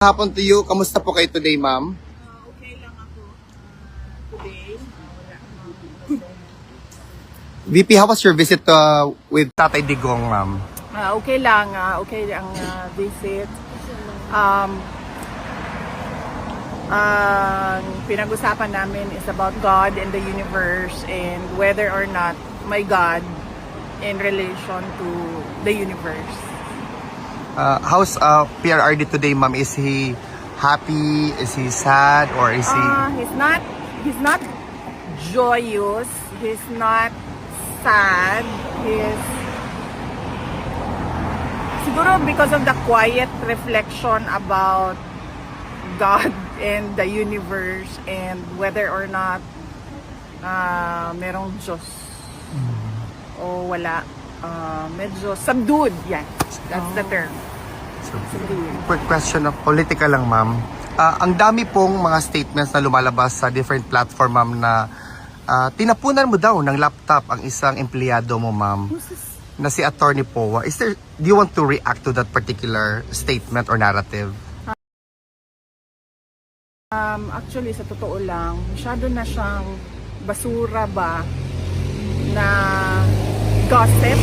Hapon to you. Kamusta po kayo today, ma'am? Okay lang ako today. VP, how was your visit with Tatay Digong, ma'am? Okay lang. Okay ang visit. Ang pinag-usapan namin is about God and the universe and whether or not my God in relation to the universe. How's PRRD today, ma'am? Is he happy? Is he sad? Or is he... He's not joyous. He's not sad. He's siguro because of the quiet reflection about God and the universe and whether or not merong Diyos o wala. Medyo subdued. Yeah, that's the term. Quick question of political lang, ma'am. Ang dami pong mga statements na lumalabas sa different platform, ma'am, na tinapunan mo daw ng laptop ang isang empleyado mo, ma'am, na si Attorney Powa. Do you want to react to that particular statement or narrative? Actually, sa totoo lang, masyado na siyang basura ba na gossip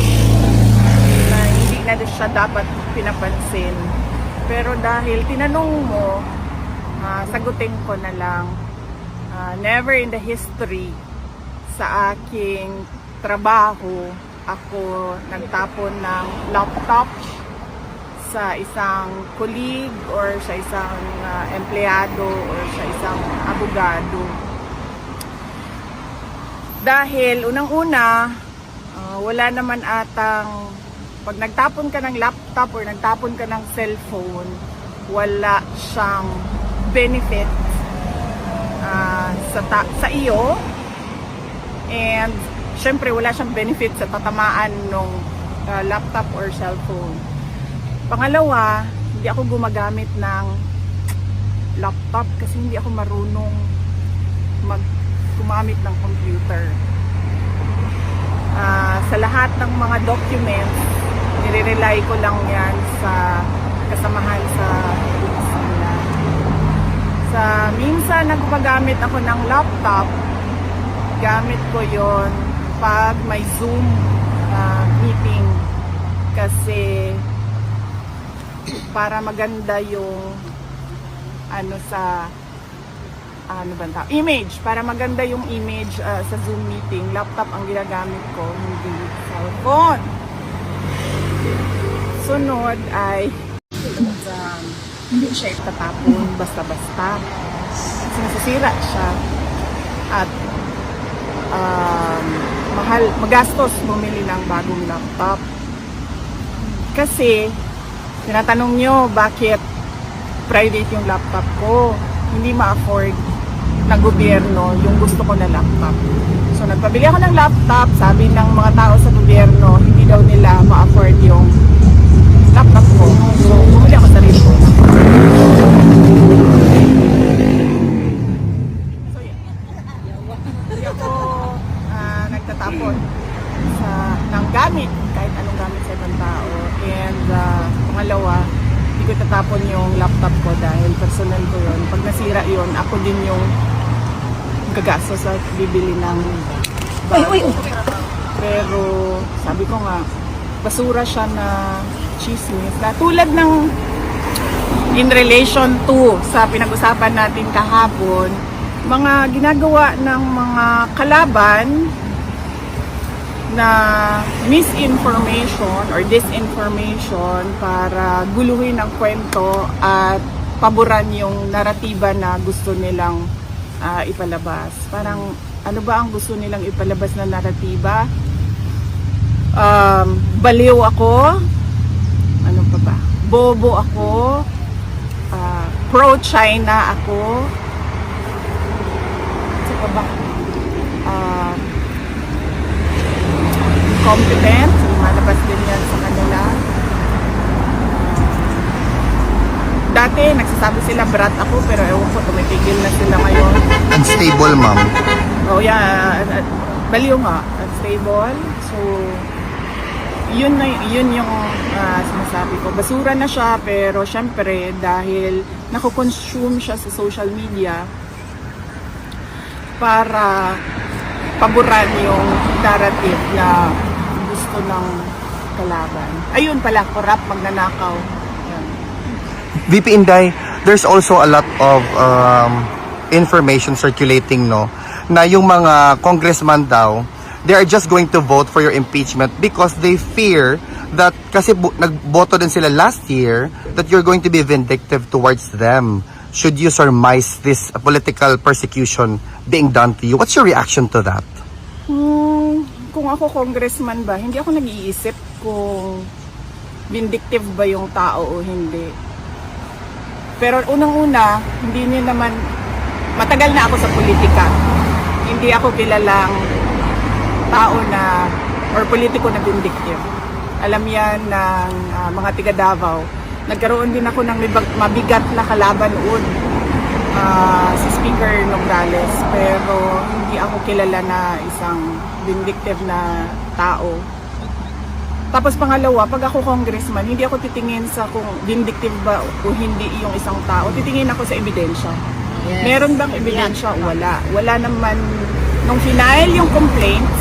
na hindi na siya dapat pinapansin. Pero dahil tinanong mo, sagutin ko na lang, never in the history sa aking trabaho ako nagtapon ng laptop sa isang colleague or sa isang empleyado or sa isang abogado. Dahil unang-una, wala naman atang pag nagtapon ka ng laptop or nagtapon ka ng cellphone, wala siyang benefit sa iyo, and syempre wala siyang benefit sa tatamaan ng laptop or cellphone. Pangalawa, hindi ako gumagamit ng laptop kasi hindi ako marunong gumamit ng computer. Sa lahat ng mga documents, nire-rely ko lang yan sa kasamahan sa opisina. Sa minsan na gumagamit ako ng laptop, gamit ko yon pag may Zoom meeting kasi para maganda yung image, para maganda yung image sa Zoom meeting. Laptop ang ginagamit ko, hindi cellphone. Sunod ay hindi siya itatapon basta-basta. Sinasisira siya at magastos bumili ng bagong laptop. Kasi tinatanong nyo bakit private yung laptop ko, hindi ma-afford ng gobyerno yung gusto ko na laptop. So nagpabili ako ng laptop, sabi ng mga tao sa gobyerno, hindi daw nila ma-afford yung laptop ko. So bumili ako sarili ko. So yeah. Hindi ako nagtatapon ng gamit, kahit anong gamit sa ibang tao. And pangalawa, hindi ko tatapon yung laptop ko dahil personal ko yun. Pag nasira yun, ako din yung gagasto sa bibili ng bago. Pero sabi ko nga, basura siya na chismis. Na tulad ng in relation to sa pinag-usapan natin kahapon, mga ginagawa ng mga kalaban na misinformation or disinformation para guluhin ang kwento at paboran yung naratiba na gusto nilang ipalabas. Parang ano ba ang gusto nilang ipalabas na naratiba? Baliw ako, ano pa ba? Bobo ako, pro-China ako, ano pa ba? Competent, malabas din yan sa kanila. Dati, nagsasabi sila brat ako, pero ewan ko, tumitigil na sila ngayon. Unstable, ma'am. Oh yeah, baliw nga, unstable. So, yun yung sinasabi ko. Basura na siya, pero syempre dahil nako-consume siya sa social media para paboran yung narrative na gusto ng kalaban. Ayun pala, corrupt, magnanakaw. Yan. VP Inday, there's also a lot of information circulating, no, na yung mga congressman daw, they are just going to vote for your impeachment because they fear that kasi nagboto din sila last year that you're going to be vindictive towards them. Should you surmise this political persecution being done to you? What's your reaction to that? Kung ako congressman ba, hindi ako nag-iisip kung vindictive ba yung tao o hindi. Pero unang-una, hindi niyo naman, matagal na ako sa politika. Hindi ako kilalang tao na, or politiko na vindictive. Alam yan ng mga tiga Davao. Nagkaroon din ako ng mabigat na kalaban noon, si Speaker Nograles. Pero hindi ako kilala na isang vindictive na tao. Tapos pangalawa, pag ako congressman, hindi ako titingin sa kung vindictive ba o hindi yung isang tao. Titingin ako sa ebidensya. Yes. Meron bang ebidensya? Wala. Wala naman. Nung final yung complaints,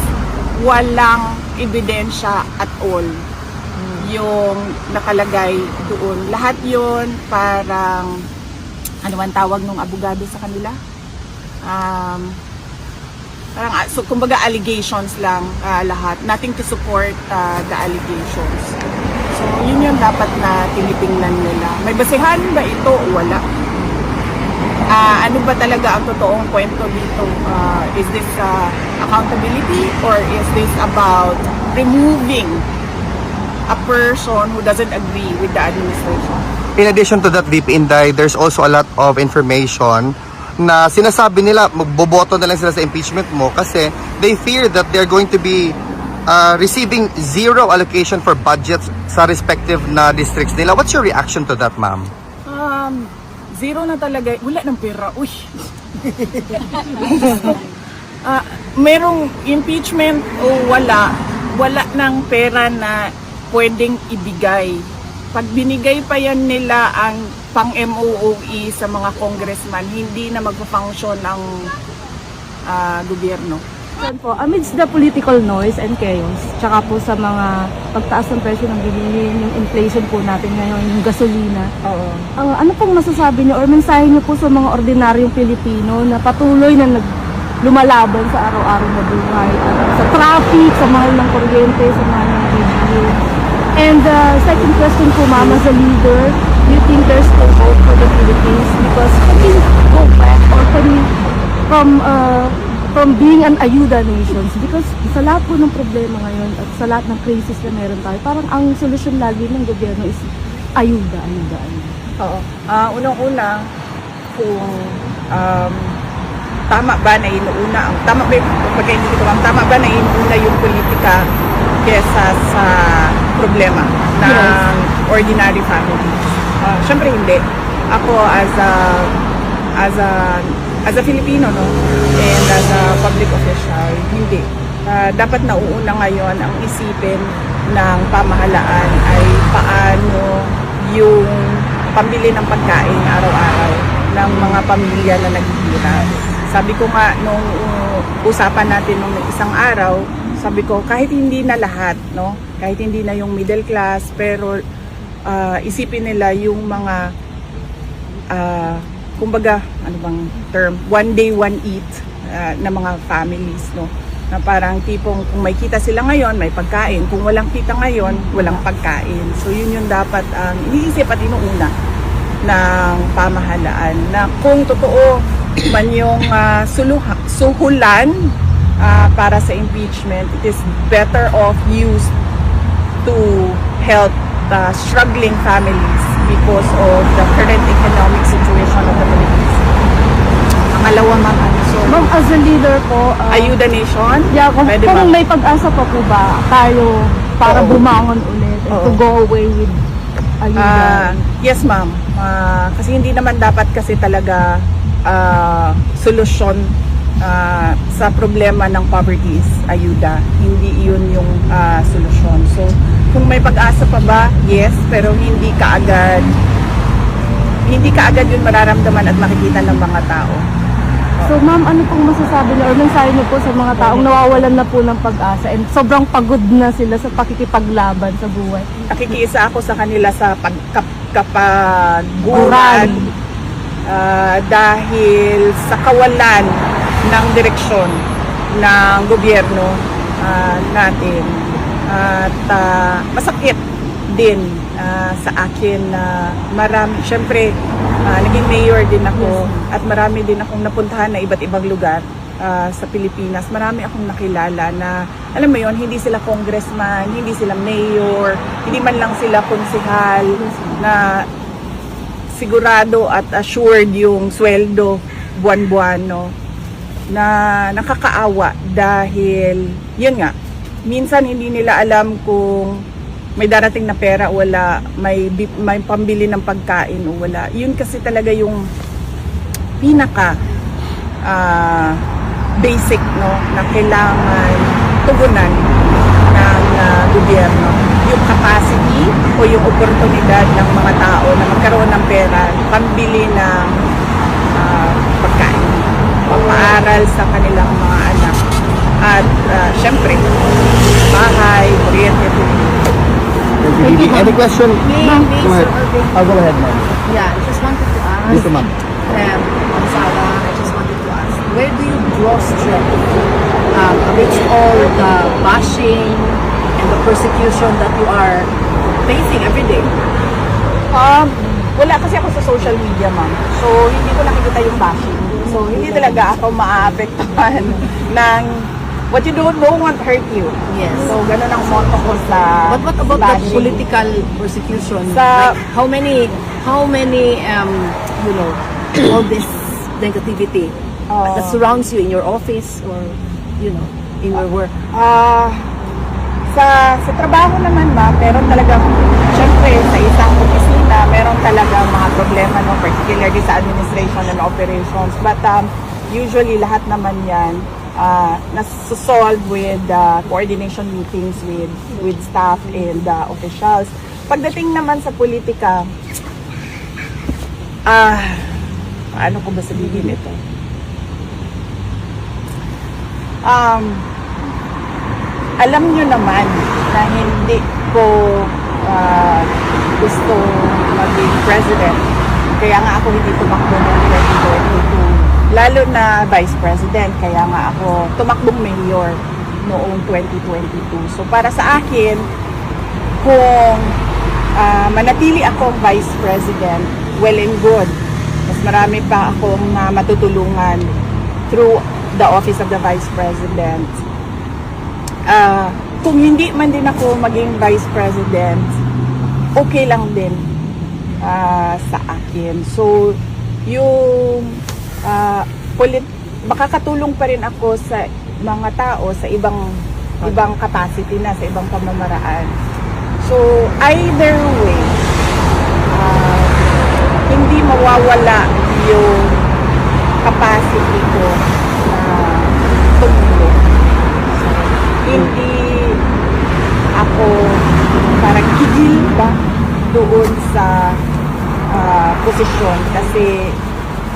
walang ebidensya at all yung nakalagay doon. Lahat yun parang, ano man tawag nung abogado sa kanila? Parang, so, kumbaga allegations lang lahat. Nothing to support the allegations. So, yun yung dapat na tinitingnan nila. May basehan ba ito? Wala. Ano ba talaga ang totoong kwento dito? Is this accountability or is this about removing a person who doesn't agree with the administration? In addition to that, VP Inday, there's also a lot of information na sinasabi nila magboboto na lang sila sa impeachment mo kasi they fear that they're going to be receiving zero allocation for budgets sa respective na districts nila. What's your reaction to that, ma'am? Zero na talaga. Wala ng pera. Uy! Merong impeachment o wala ng pera na pwedeng ibigay. Pag binigay pa yan nila ang pang-MOOE sa mga congressman, hindi na magpa-function ang gobyerno. Po, amidst the political noise and chaos, tsaka po sa mga pagtaas ng presyo ng bilihin, yung inflation po natin ngayon, yung gasolina. Oo. Ano pong masasabi niyo or mensahe niyo po sa mga ordinaryong Pilipino na patuloy na lumalaban sa araw-araw na buhay, sa traffic, sa mahal ng kuryente, sa mahal ng bilihin? And second question po, ma'am, as a leader, do you think there's no hope for the Philippines? Because can we go back or can we from being an ayuda nations? Because sa lahat po ng problema ngayon at sa lahat ng crisis na meron tayo, parang ang solusyon lagi ng gobyerno is ayuda. Oo. Unang-una, kung tama ba na inuuna tama ba na inuuna yung politika kesa sa problema ng ordinary families? Syempre hindi. Ako as a Filipino, no, and as a public official, hindi. Dapat nauuna ngayon ang isipin ng pamahalaan ay paano yung pambili ng pagkain araw-araw ng mga pamilya na naghihirap. Sabi ko nga nung usapan natin nung isang araw, sabi ko kahit hindi na lahat, no, kahit hindi na yung middle class, pero isipin nila yung mga kumbaga, ano bang term, one day, one eat na mga families, no? Na parang tipong kung may kita sila ngayon, may pagkain. Kung walang kita ngayon, walang pagkain. So yun yung dapat ang iniisip at inuuna ng pamahalaan. Na kung totoo man yung suhulan para sa impeachment, it is better off used to help struggling families because of the current economic situation of the Philippines. Pangalawa, ma'am, so, Ma'am, as a leader po, Ayuda Nation? yeah, kung Pwede ba? may pag-asa pa po ba tayo para Oo. bumangon ulit and to Oo. go away with ayuda? Yes, ma'am. Kasi hindi naman dapat kasi talaga solusyon sa problema ng poverty is ayuda. Hindi yun yung solusyon. So, kung may pag-asa pa ba, yes, pero hindi kaagad yun mararamdaman at makikita ng mga tao. So ma'am, ano pong masasabi niyo or mensahe niyo po sa mga taong nawawalan na po ng pag-asa and sobrang pagod na sila sa pakikipaglaban sa buhay? Nakikiisa ako sa kanila sa pagkapaguran dahil sa kawalan ng direksyon ng gobyerno natin. At masakit din sa akin na marami, syempre naging mayor din ako at marami din akong napuntahan na iba't ibang lugar sa Pilipinas. Marami akong nakilala na, alam mo yon, hindi sila congressman, hindi sila mayor, hindi man lang sila konsehal na sigurado at assured yung sweldo buwan-buwan, no? Na nakakaawa dahil, yun nga, minsan hindi nila alam kung may darating na pera o wala, may pambili ng pagkain o wala. Yun kasi talaga yung pinaka basic, no, na kailangan tugunan ng gobyerno. Yung capacity o yung oportunidad ng mga tao na magkaroon ng pera, pambili ng pagkain, pang-aaral sa kanilang mga anak. At syempre, bahay, kuryente, Any question? Ma'am, Go ahead. I'll go ahead, ma'am. yeah, I just wanted to ask, Dito, ma'am. Sarah, I just wanted to ask, where do you draw strength amidst all the bashing and the persecution that you are facing every day? Wala kasi ako sa social media, ma'am. So, hindi ko nakikita yung bashing. So, hindi talaga ako maaapektuhan ng what you don't know won't hurt you. Yes. So, ganun ang motto ko sa But what about bashing. the political persecution? Sa- Like, how many, you know, all this negativity that surrounds you in your office or, you know, in your work? Sa trabaho naman, ma'am, meron talagang, syempre, sa isang opisina, meron talagang mga problema, no, particularly sa administration and operations. But usually, lahat naman yan, nasa-solve with coordination meetings with staff and officials. Pagdating naman sa politika, paano ko ba sabihin ito? Alam nyo naman na hindi ko gusto maging president. Kaya nga ako hindi tumakbo ng 2022. Lalo na vice president. Kaya nga ako tumakbong mayor noong 2022. So para sa akin, kung manatili akong vice president, well and good. Mas marami pa akong matutulungan through the office of the vice president. Kung hindi man din ako maging vice president, okay lang din sa akin. So, yung makakatulong pa rin ako sa mga tao sa ibang capacity na, sa ibang pamamaraan. So, either way, hindi mawawala yung capacity ko na tumulong. Hindi ako parang gigil ba doon sa posisyon, kasi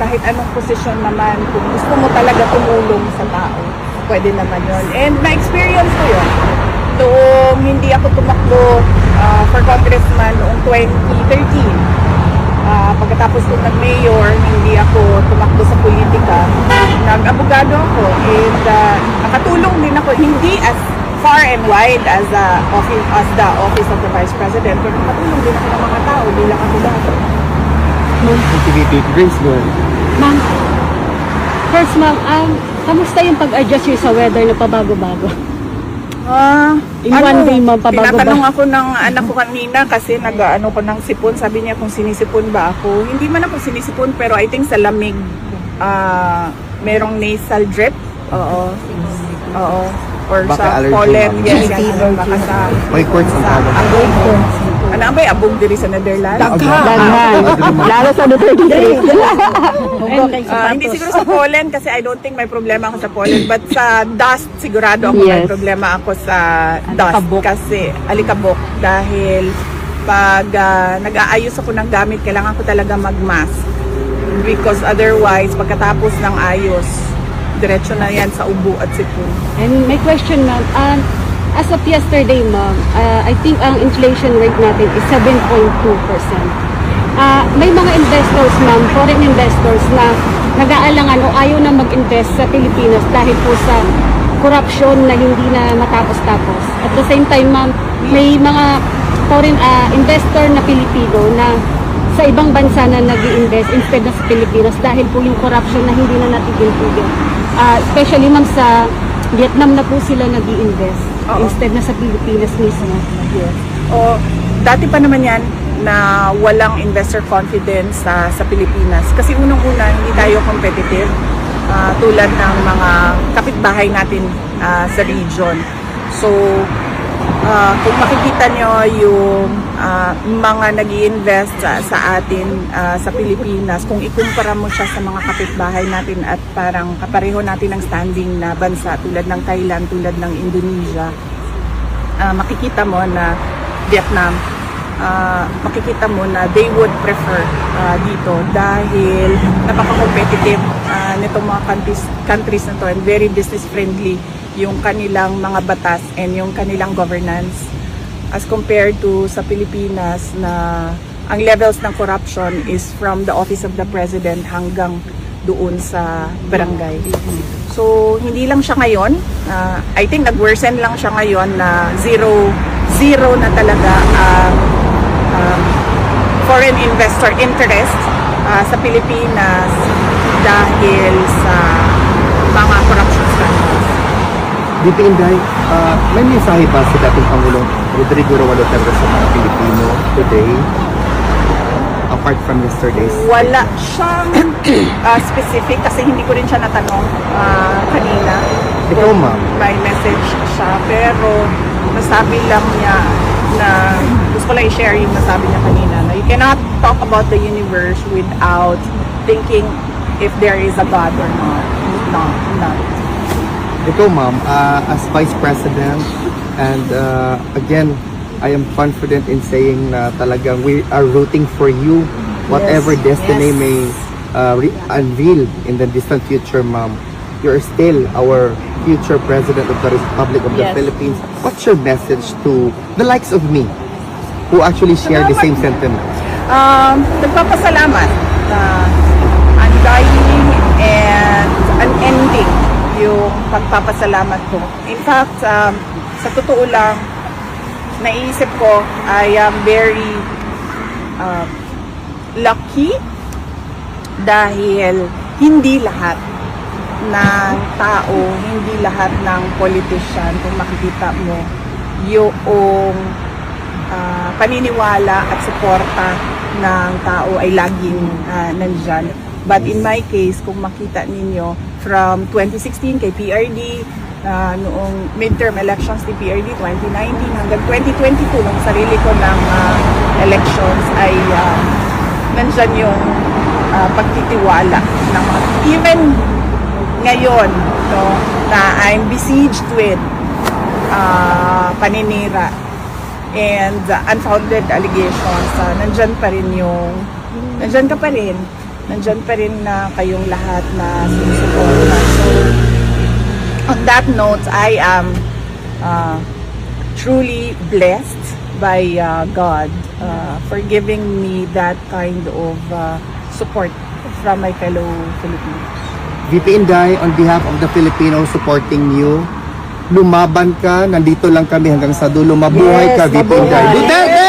kahit anong posisyon naman, kung gusto mo talaga tumulong sa tao, pwede naman yun. And na-experience ko yun. Noong hindi ako tumakbo for congressman noong 2013, pagkatapos kong nag-mayor, hindi ako tumakbo sa politika, nag-abogado ako, and nakatulong din ako, hindi as far and wide as the office of the vice president, pero nakatulong din ako ng mga tao bilang abogado. Activity, Grace, go ahead. Ma'am, first ma'am, kamusta yung pag-adjust yun sa weather na pabago-bago? In one day, ma'am, pabago ba? Tinatanong ako ng anak ko kanina kasi nag-ano ko ng sipon. Sabi niya kung sinisipon ba ako. Hindi man ako sinisipon, pero I think sa lamig, merong nasal drip. Oo. Or Baka sa allergy, pollen. ma'am. Yes, yan. Baka sa... May courts ang tawag. Ano Nabay abog diri sa Netherlands. Daghan. Lalo sa Duterte District. Hindi siguro sa pollen kasi I don't think may problema ako sa pollen, but sa dust sigurado ako may Yes. problema ako sa dust Alikabok. kasi alikabok dahil pag nag-aayos ako ng gamit kailangan ko talaga mag-mask because otherwise pagkatapos ng ayos diretso na yan sa ubo at sipon. And my question, ma'am, as of yesterday, ma'am, I think ang inflation rate natin is 7.2%. May mga investors, ma'am, foreign investors na nag-aalangan o ayaw na mag-invest sa Pilipinas dahil po sa corruption na hindi na matapos-tapos. At the same time, ma'am, may mga foreign investor na Pilipino na sa ibang bansa na nag-i-invest instead na sa Pilipinas dahil po yung corruption na hindi na natigil-tigil. Especially, ma'am, sa Vietnam na po sila nag-i-invest instead na sa Pilipinas mismo. Yes. O, dati pa naman yan na walang investor confidence sa Pilipinas. Kasi unang-una, hindi tayo competitive tulad ng mga kapitbahay natin sa region. So, kung makikita nyo yung mga nag-i-invest sa atin sa Pilipinas, kung ikumpara mo siya sa mga kapitbahay natin at parang kapareho natin ng standing na bansa tulad ng Thailand, tulad ng Indonesia, makikita mo na Vietnam, makikita mo na they would prefer dito dahil napaka-competitive nitong mga countries na to and very business friendly yung kanilang mga batas and yung kanilang governance as compared to sa Pilipinas na ang levels ng corruption is from the office of the president hanggang doon sa barangay. So hindi lang siya ngayon, I think nag-worsen lang siya ngayon na zero na talaga ang foreign investor interest sa Pilipinas dahil sa mga corruption scandals. VP Inday, may mensahe ba si dating Pangulong Rodrigo Roa Duterte sa mga Pilipino today? Apart from yesterday's. Wala siyang specific kasi hindi ko rin siya natanong kanina. Ikaw, ma'am. May message siya pero nasabi lang niya na gusto ko lang i-share yung nasabi niya kanina na you cannot talk about the universe without thinking if there is a God or not. Not. Ikaw, ma'am, as Vice President, and again, I am confident in saying na talagang we are rooting for you. Whatever destiny yes. may unveil in the distant future, ma'am, you're still our future President of the Republic of the Yes. Philippines. What's your message to the likes of me who actually share the same sentiment? Nagpapasalamat na undying and unending yung pagpapasalamat ko. In fact, sa totoo lang, naisip ko, I am very lucky dahil hindi lahat ng tao, hindi lahat ng politician, kung makikita mo, yung paniniwala at suporta ng tao ay laging nandyan. But in my case, kung makita ninyo, from 2016 kay PRD, noong midterm elections ni PRD 2019 hanggang 2022, nung sarili ko ng elections, ay nandyan yung pagtitiwala ng mga, even ngayon, no, na I'm besieged with paninira and unfounded allegations, nandyan pa rin yung, nandyan pa rin na kayong lahat na sinusuporta. So, on that note, I am truly blessed by God for giving me that kind of support from my fellow Filipinos. VP Inday, on behalf of the Filipinos supporting you, lumaban ka, nandito lang kami hanggang sa dulo. Mabuhay ka, VP Inday. Duterte!